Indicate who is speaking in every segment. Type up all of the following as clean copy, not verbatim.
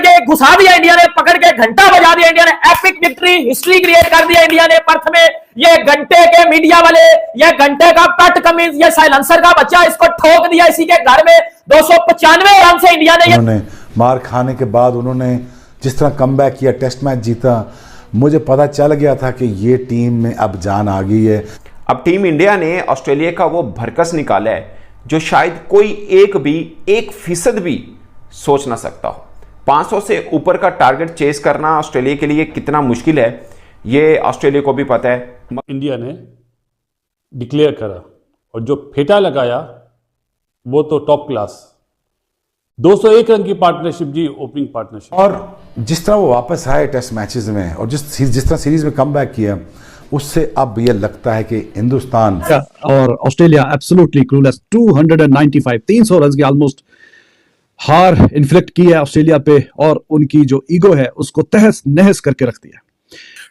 Speaker 1: के घुसा दिया इंडिया ने, पकड़ के घंटा बजा दिया इंडिया ने, एपिक विक्ट्री, हिस्ट्री क्रिएट कर दिया इंडिया ने पर्थ में। ये घंटे के मीडिया वाले, ये घंटे का पट कमीज, ये साइलेंसर का बच्चा, इसको ठोक दिया इसी के घर में 295 रन से इंडिया ने।
Speaker 2: उन्होंने मार खाने के बाद उन्होंने जिस तरह कमबैक किया, टेस्ट मैच जीता, मुझे पता चल गया था कि ये टीम में अब जान आ गई है।
Speaker 3: अब टीम इंडिया ने ऑस्ट्रेलिया का वो भरकस निकाला है जो शायद कोई 1% भी सोच ना सकता हो। 500 से ऊपर का टारगेट चेस करना ऑस्ट्रेलिया के लिए कितना मुश्किल है, ये ऑस्ट्रेलिया को भी पता है।
Speaker 4: इंडिया ने डिक्लेयर करा और जो फेटा लगाया वो तो टॉप क्लास, 201 रन की पार्टनरशिप जी, ओपनिंग पार्टनरशिप।
Speaker 2: और जिस तरह वो वापस आए टेस्ट मैचेस में और जिस तरह सीरीज में कमबैक किया, उससे अब ये लगता है कि हिंदुस्तान
Speaker 5: और ऑस्ट्रेलिया एब्सोल्युटली क्लूलेस। 295 300 रन की ऑलमोस्ट हार इन्फ्लिक्ट की है ऑस्ट्रेलिया पे और उनकी जो ईगो है उसको तहस नहस करके रख दिया।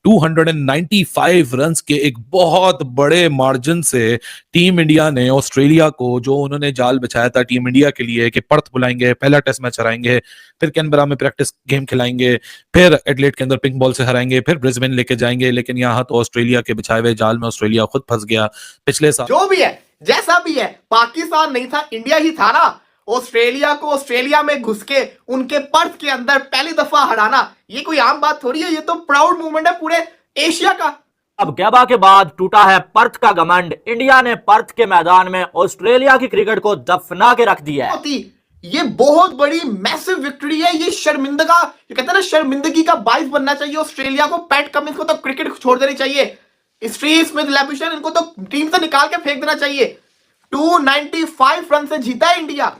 Speaker 6: 295 रन्स के एक बहुत बड़े मार्जिन से टीम इंडिया ने ऑस्ट्रेलिया को, जो उन्होंने जाल बिछाया था टीम इंडिया के लिए कि पर्थ बुलाएंगे, पहला टेस्ट मैच हराएंगे, फिर कैनबरा में प्रैक्टिस गेम खिलाएंगे, फिर एडिलेड के अंदर पिंक बॉल से हराएंगे, फिर ब्रिस्बेन लेके जाएंगे, लेकिन यहाँ तो ऑस्ट्रेलिया के बिछाए हुए जाल में ऑस्ट्रेलिया खुद फंस गया। पिछले साल
Speaker 7: जो भी है, जैसा भी है, पाकिस्तान नहीं था, इंडिया ही था ना। ऑस्ट्रेलिया को ऑस्ट्रेलिया में घुस के उनके पर्थ के अंदर पहली दफा हराना, ये कोई आम बात थोड़ी है, ये तो प्राउड मूवमेंट है पूरे एशिया का।
Speaker 1: अब गैबा के बाद टूटा है पर्थ का घमंड। इंडिया ने पर्थ के मैदान में ऑस्ट्रेलिया की क्रिकेट को दफना के रख दिया है।
Speaker 7: ये बहुत बड़ी मैसिव विक्ट्री है। ये शर्मिंदगा, ये कहते हैं ना, शर्मिंदगी का बाइस बनना चाहिए ऑस्ट्रेलिया को। पैट कमिंस को तो क्रिकेट छोड़ देनी चाहिए। स्टीव स्मिथ, लैबुशेन, इनको तो टीम से निकाल के फेंक देना चाहिए। 295 रन से जीता है इंडिया।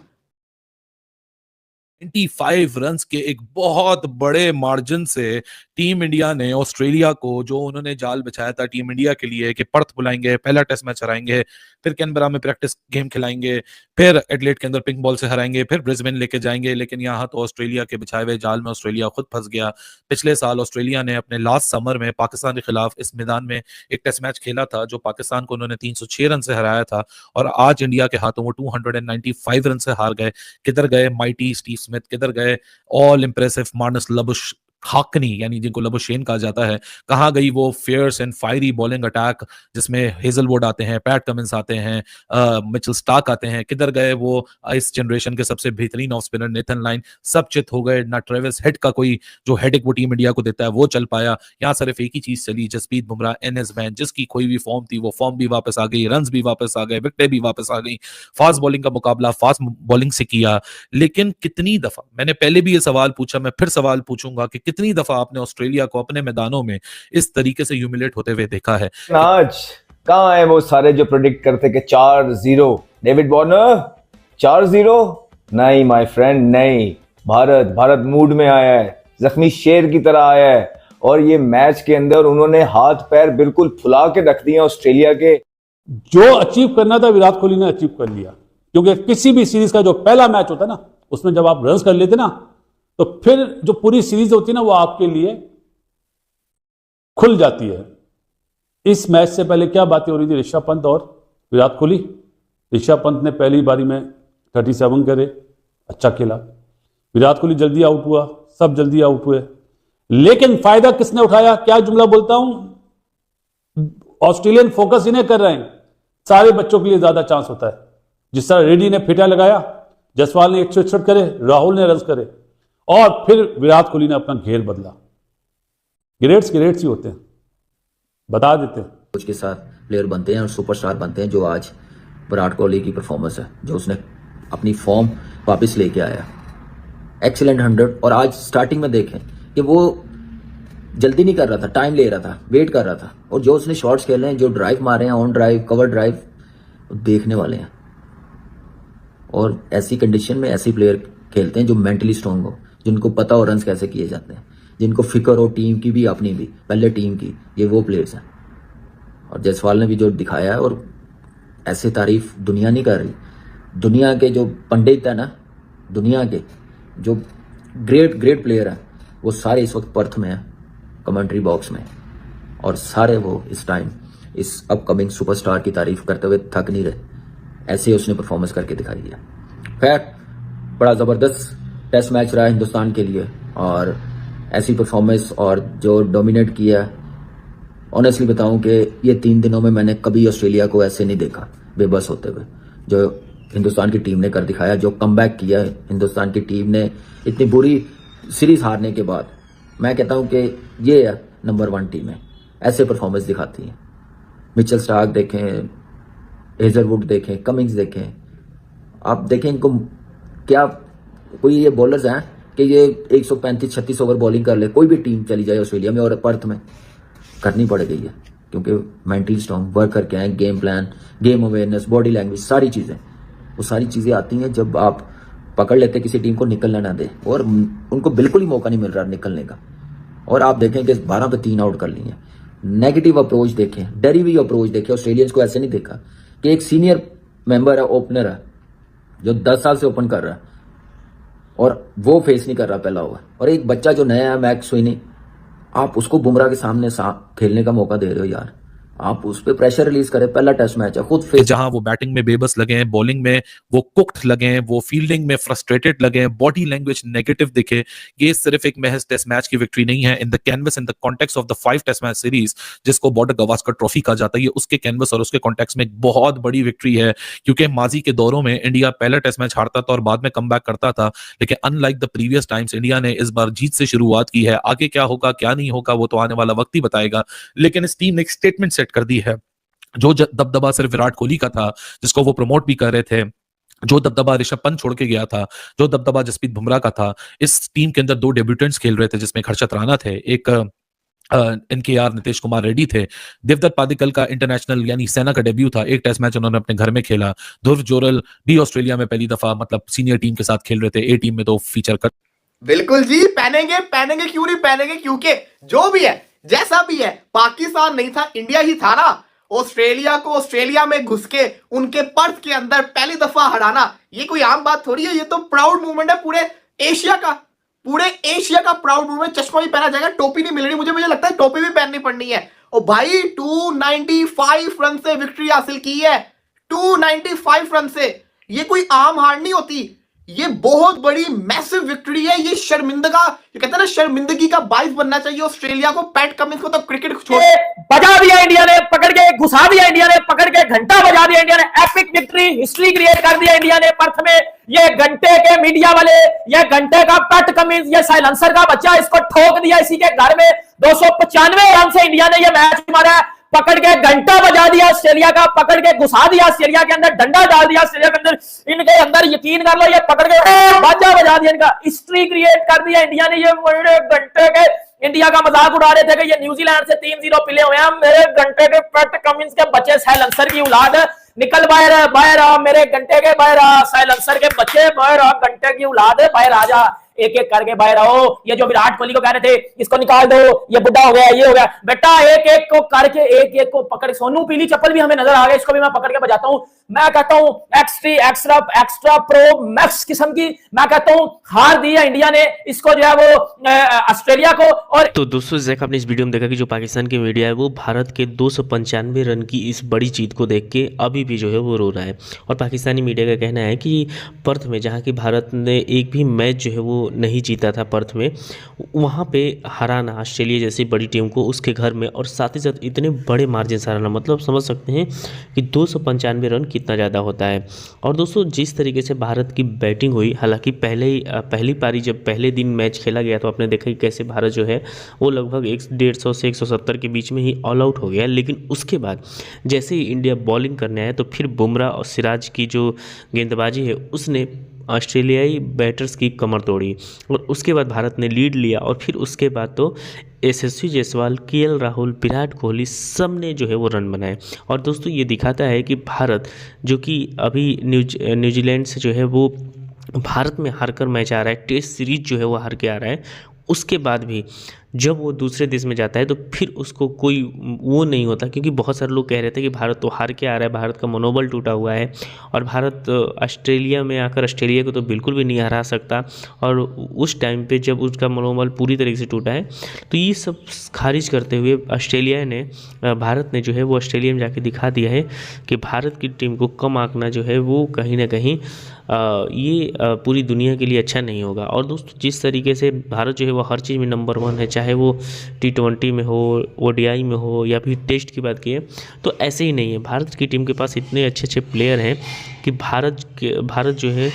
Speaker 6: 95 रन्स के एक बहुत बड़े मार्जिन से टीम इंडिया ने ऑस्ट्रेलिया को, जो उन्होंने जाल बिछाया था टीम इंडिया के लिए कि पर्थ बुलाएंगे, पहला टेस्ट मैच हराएंगे, फिर कैनबरा में प्रैक्टिस गेम खिलाएंगे, फिर एडिलेड के अंदर पिंक बॉल से हराएंगे, फिर ब्रिस्बेन लेके जाएंगे, लेकिन यहाँ तो ऑस्ट्रेलिया के बिछाए हुए जाल में ऑस्ट्रेलिया खुद फंस गया। पिछले साल ऑस्ट्रेलिया ने अपने लास्ट समर में पाकिस्तान के खिलाफ इस मैदान में एक टेस्ट मैच खेला था, जो पाकिस्तान को उन्होंने 306 रन से हराया था, और आज इंडिया के हाथों वो 295 रन से हार गए। किधर गए माइटी स्टीव स्मिथ, किधर गए all impressive Marnus Labuschagne, यानी जिनको लबुशेन कहा जाता है, कहाँ गई वो fierce and fiery bowling attack जिसमें हेजलवुड आते हैं, पैट कमिंस आते हैं, मिचेल स्टार्क आते हैं, किधर गए वो इस जनरेशन के सबसे बेहतरीन ऑफ स्पिनर नेथन लाइन, सब चित हो गए। ना ट्रेविस हेड का कोई जो हेडेक वो टीम इंडिया को देता है वो चल पाया। यहाँ सिर्फ एक ही चीज चली, जसप्रीत बुमराह, एनएस बैन, जिसकी कोई भी फॉर्म थी वो फॉर्म भी वापस आ गई, रन भी वापस आ गए, विकेटें भी वापस आ गई। फास्ट बॉलिंग का मुकाबला फास्ट बॉलिंग से किया, लेकिन कितनी दफा, मैंने पहले भी ये सवाल पूछा, मैं फिर सवाल पूछूंगा कि कितनी दफा आपने ऑस्ट्रेलिया को अपने मैदानों में इस तरीके से ह्यूमिलेट होते हुए देखा है।
Speaker 8: आज कहां है वो सारे जो प्रेडिक्ट करते कि 4-0 डेविड वार्नर, 4-0? नहीं माय फ्रेंड, नहीं। भारत मूड में आया है, जख्मी शेर की तरह आया है, और ये मैच के अंदर उन्होंने हाथ पैर बिल्कुल फुला के रख दिए ऑस्ट्रेलिया के।
Speaker 4: जो अचीव करना था विराट कोहली ने अचीव कर लिया, क्योंकि किसी भी सीरीज का जो पहला मैच होता है ना, उसमें जब आप रन कर लेते ना, तो फिर जो पूरी सीरीज होती है ना, वो आपके लिए खुल जाती है। इस मैच से पहले क्या बातें हो रही थी, ऋषभ पंत और विराट कोहली। ऋषभ पंत ने पहली बारी में 37 करे, अच्छा खेला। विराट कोहली जल्दी आउट हुआ, सब जल्दी आउट हुए, लेकिन फायदा किसने उठाया? क्या जुमला बोलता हूं, ऑस्ट्रेलियन फोकस इन्हें कर रहे हैं, सारे बच्चों के लिए ज्यादा चांस होता है। जिस तरह रेड्डी ने फेटा लगाया, जसवाल ने 161 करे, राहुल ने रन करे, और फिर विराट कोहली ने अपना घेर बदला। ग्रेट्स ही होते हैं, बता देते हैं।
Speaker 9: कुछ के साथ प्लेयर बनते हैं और सुपरस्टार बनते हैं, जो आज विराट कोहली की परफॉर्मेंस है, जो उसने अपनी फॉर्म वापस लेके आया, एक्सीलेंट 100। और आज स्टार्टिंग में देखें कि वो जल्दी नहीं कर रहा था, टाइम ले रहा था, वेट कर रहा था, और जो उसने शॉट्स खेले हैं, जो ड्राइव मारे हैं, ऑन ड्राइव, कवर ड्राइव, देखने वाले हैं। और ऐसी कंडीशन में ऐसे प्लेयर खेलते हैं जो मेंटली स्ट्रांग हो, जिनको पता हो रन कैसे किए जाते हैं, जिनको फिक्र हो टीम की भी, अपनी भी, पहले टीम की, ये वो प्लेयर्स हैं। और जायसवाल ने भी जो दिखाया है, और ऐसे तारीफ दुनिया नहीं कर रही, दुनिया के जो पंडित है ना, दुनिया के जो ग्रेट प्लेयर हैं, वो सारे इस वक्त पर्थ में हैं, कमेंट्री बॉक्स में, और सारे वो इस टाइम इस अपकमिंग सुपरस्टार की तारीफ करते हुए थक नहीं रहे। ऐसे उसने परफॉर्मेंस करके दिखाई है। खैर, बड़ा ज़बरदस्त टेस्ट मैच रहा हिंदुस्तान के लिए, और ऐसी परफॉर्मेंस और जो डोमिनेट किया, ऑनेस्टली बताऊं कि ये 3 दिनों में मैंने कभी ऑस्ट्रेलिया को ऐसे नहीं देखा बेबस होते हुए, जो हिंदुस्तान की टीम ने कर दिखाया, जो कमबैक किया हिंदुस्तान की टीम ने इतनी बुरी सीरीज हारने के बाद। मैं कहता हूं कि ये नंबर 1 टीम है, ऐसे परफॉर्मेंस दिखाती है। मिचेल स्टार्क देखें, हेजलवुड देखें, कमिंग्स देखें, आप देखें इनको क्या, कोई ये बॉलर्स हैं कि ये 135-36 ओवर बॉलिंग कर ले, कोई भी टीम चली जाए ऑस्ट्रेलिया में और पर्थ में करनी पड़ गई है, क्योंकि मेंटली स्ट्रॉन्ग वर्क करके आए, game plan, game awareness, body language, सारी चीज़ें, वो सारी चीज़ें आती हैं जब आप पकड़ लेते किसी टीम को निकलना ना दे, और उनको बिल्कुल ही मौका नहीं मिल रहा निकलने का। और आप देखें कि 12 पे 3 आउट कर लिए। नेगेटिव अप्रोच देखें, डरी हुई अप्रोच देखें, ऑस्ट्रेलियंस को ऐसे नहीं देखा कि एक सीनियर मेंबर है, ओपनर है, जो 10 साल से ओपन कर रहा है और वो फेस नहीं कर रहा पहला ओवर, और एक बच्चा जो नया है मैक्स स्विनी, आप उसको बुमराह के सामने खेलने का मौका दे रहे हो यार, आप उस पर प्रेशर रिलीज करें, पहला टेस्ट मैच है, खुद फेस।
Speaker 6: जहां वो बैटिंग में बेबस लगे हैं, बॉलिंग में वो कुक्ड लगे हैं, वो फील्डिंग में फ्रस्ट्रेटेड लगे हैं, बॉडी लैंग्वेज नेगेटिव दिखे। ये सिर्फ एक महज टेस्ट मैच की विक्ट्री नहीं है, in the canvas, in the context of the 5 test match series जिसको बॉर्डर गवास्कर ट्रॉफी कहा जाता है, ये उसके कैनवस और उसके कॉन्टेक्स्ट में एक बहुत बड़ी विक्ट्री है। क्योंकि माजी के दौरों में इंडिया पहला टेस्ट मैच हारता था और बाद में कमबैक करता था, लेकिन unlike the previous times India ने इस बार जीत से शुरुआत की है। आगे क्या होगा क्या नहीं होगा वो तो आने वाला वक्त ही बताएगा, लेकिन इस टीम ने एक स्टेटमेंट सेट कर दी है। जो दबदबा सिर्फ विराट कोहली का था, जिसको वो प्रमोट भी कर रहे थे, जो दबदबा ऋषभ पंत छोड़ के गया था, जो दबदबा जसप्रीत बुमराह का था, इस टीम के अंदर 2 डेब्यूटेंट्स खेल रहे थे, जिसमें हर्षद राणा थे, एक NKR नीतीश कुमार रेड्डी थे, देवदत्त पादिक्कल का इंटरनेशनल यानी सेना का डेब्यू था, एक टेस्ट मैच उन्होंने अपने घर में खेला, ध्रुव जोरल भी ऑस्ट्रेलिया में पहली दफा मतलब सीनियर टीम के साथ खेल रहे थे, ए टीम में तो फीचर कर।
Speaker 7: बिल्कुल जी, पहनेंगे पहनेंगे, क्यों नहीं पहनेंगे, क्योंकि जो भी है जैसा भी है, पाकिस्तान नहीं था, इंडिया ही था ना। ऑस्ट्रेलिया को ऑस्ट्रेलिया में घुस के उनके पर्थ के अंदर पहली दफा हराना, ये कोई आम बात थोड़ी है, ये तो प्राउड मूवमेंट है पूरे एशिया का प्राउड मूवमेंट। चश्मा भी पहना जाएगा, टोपी नहीं मिल रही मुझे लगता है टोपी भी पहननी पड़नी है। और भाई 295 रन से विक्ट्री हासिल की है, 295 रन से, ये कोई आम हार नहीं होती, ये बहुत बड़ी मैसिव विक्ट्री है। ये शर्मिंदगा, ये कहते हैं ना, शर्मिंदगी का बाइस बनना चाहिए ऑस्ट्रेलिया को। पैट कमिंस को तो क्रिकेट छोड़
Speaker 1: बजा दिया इंडिया ने, पकड़ के घुसा दिया इंडिया ने, पकड़ के घंटा बजा दिया इंडिया ने, एपिक विक्ट्री, हिस्ट्री क्रिएट कर दिया इंडिया ने पर्थ में। ये घंटे के मीडिया वाले, ये घंटे का पैट कमिंस, ये साइलेंसर का बच्चा, इसको ठोक दिया इसी के घर में। 295 रन से इंडिया ने ये मैच मारा, पकड़ के घंटा बजा दिया ऑस्ट्रेलिया का, पकड़ के घुसा दिया ऑस्ट्रेलिया के अंदर, डंडा डाल दिया ऑस्ट्रेलिया के अंदर, इनके अंदर यकीन कर लो, ये पकड़ के बाजा बजा दिया इनका, हिस्ट्री क्रिएट कर दिया इंडिया ने। ये घंटे के इंडिया का मजाक उड़ा रहे थे कि ये न्यूजीलैंड से 3-0 पिले हुए हैं, मेरे घंटे के पैट कमिंस के बच्चे, साइलेंसर की औलाद, निकल बाहर आ, मेरे घंटे के बाहर आ, साइलेंसर के बच्चे बाहर आ, घंटे की औलाद बाहर आ जा, एक एक करके बाहर आओ। ये जो विराट कोहली को कह रहे थे इसको निकाल दो, ये बुढ़ा हो गया, ये हो गया, बेटा एक एक को करके, एक एक को पकड़। सोनू पीली चप्पल भी हमें नजर आ गया, इसको भी मैं पकड़ के बजाता हूं। मैं कहता हूं एक्स्ट्रा प्रो मैक्स किस्म की, मैं कहता हूं हार दी है इंडिया ने इसको, जो है वो ऑस्ट्रेलिया को। और
Speaker 10: तो दोस्तों, जैसा आपने इस वीडियो में देखा कि जो पाकिस्तान की मीडिया है वो भारत के 295 रन की इस बड़ी जीत को देख के अभी भी जो है वो रो रहा है। और पाकिस्तानी मीडिया का कहना है कि पर्थ में, जहाँ की भारत ने एक भी मैच जो है वो नहीं जीता था पर्थ में, वहाँ पे हराना ऑस्ट्रेलिया जैसी बड़ी टीम को उसके घर में, और साथ ही साथ इतने बड़े मार्जिन से हराना, मतलब समझ सकते हैं कि 295 रन कितना ज़्यादा होता है। और दोस्तों, जिस तरीके से भारत की बैटिंग हुई, हालांकि पहली पारी जब पहले दिन मैच खेला गया तो आपने देखा कि कैसे भारत जो है वो लगभग 150 से 170 के बीच में ही ऑल आउट हो गया। लेकिन उसके बाद जैसे ही इंडिया बॉलिंग करने आया तो फिर बुमराह और सिराज की जो गेंदबाजी है उसने ऑस्ट्रेलियाई बैटर्स की कमर तोड़ी, और उसके बाद भारत ने लीड लिया। और फिर उसके बाद तो यशस्वी जायसवाल, KL राहुल, विराट कोहली सब ने जो है वो रन बनाए। और दोस्तों, ये दिखाता है कि भारत, जो कि अभी न्यूजीलैंड से जो है वो भारत में हार कर मैच आ रहा है, टेस्ट सीरीज जो है वो हार के आ रहा है, उसके बाद भी जब वो दूसरे देश में जाता है तो फिर उसको कोई वो नहीं होता, क्योंकि बहुत सारे लोग कह रहे थे कि भारत तो हार के आ रहा है, भारत का मनोबल टूटा हुआ है और भारत ऑस्ट्रेलिया में आकर ऑस्ट्रेलिया को तो बिल्कुल भी नहीं हरा सकता। और उस टाइम पे जब उसका मनोबल पूरी तरीके से टूटा है, तो ये सब खारिज करते हुए ऑस्ट्रेलिया ने भारत ने जो है वो ऑस्ट्रेलिया में जाके दिखा दिया है कि भारत की टीम को कम आंकना जो है वो कहीं ना कहीं ये पूरी दुनिया के लिए अच्छा नहीं होगा। और दोस्तों, जिस तरीके से भारत जो है वो हर चीज़ में नंबर 1 है, चाहे वो T20 में हो, ODI में हो या फिर टेस्ट की बात की तो ऐसे ही नहीं है। भारत की टीम के पास इतने अच्छे अच्छे प्लेयर हैं कि भारत जो है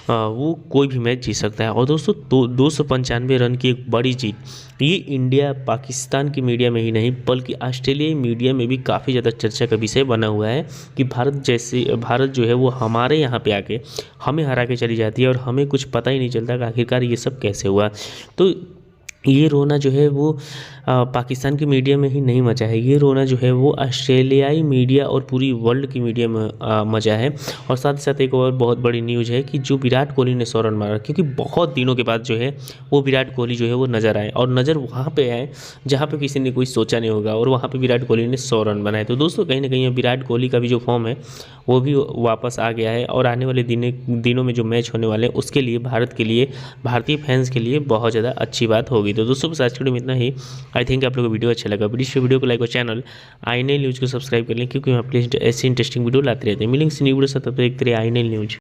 Speaker 10: वो कोई भी मैच जीत सकता है। और दोस्तों, 295 रन की एक बड़ी जीत, ये इंडिया पाकिस्तान की मीडिया में ही नहीं बल्कि ऑस्ट्रेलियाई मीडिया में भी काफ़ी ज़्यादा चर्चा का विषय बना हुआ है कि भारत जो है वो हमारे यहाँ पे आके हमें हरा के चली जाती है और हमें कुछ पता ही नहीं चलता कि आखिरकार ये सब कैसे हुआ। तो ये रोना जो है वो पाकिस्तान की मीडिया में ही नहीं मचा है, ये रोना जो है वो ऑस्ट्रेलियाई मीडिया और पूरी वर्ल्ड की मीडिया में मचा है। और साथ ही साथ एक और बहुत बड़ी न्यूज़ है कि जो विराट कोहली ने 100 रन मारा, क्योंकि बहुत दिनों के बाद जो है वो विराट कोहली जो है वो नज़र आए और नज़र वहाँ पे आए जहाँ पे किसी ने कोई सोचा नहीं होगा, और वहाँ पे विराट कोहली ने 100 रन बनाए। तो दोस्तों, कहीं ना कहीं विराट कोहली का भी जो फॉर्म है वो भी वापस आ गया है और आने वाले दिनों में जो मैच होने वाले हैं उसके लिए भारत के लिए, भारतीय फैंस के लिए बहुत ज़्यादा अच्छी बात होगी। तो दोस्तों, बस आज की वीडियो में इतना ही। आई थिंक आप लोगों को वीडियो अच्छा लगा। प्लीज़ वीडियो को लाइक और चैनल INL न्यूज़ को सब्सक्राइब कर लें, क्योंकि हम ऐसी इंटरेस्टिंग वीडियो लाते रहते हैं। मिलेंगे न्यू वीडियो से, तब तक देखते रहिए INL न्यूज़।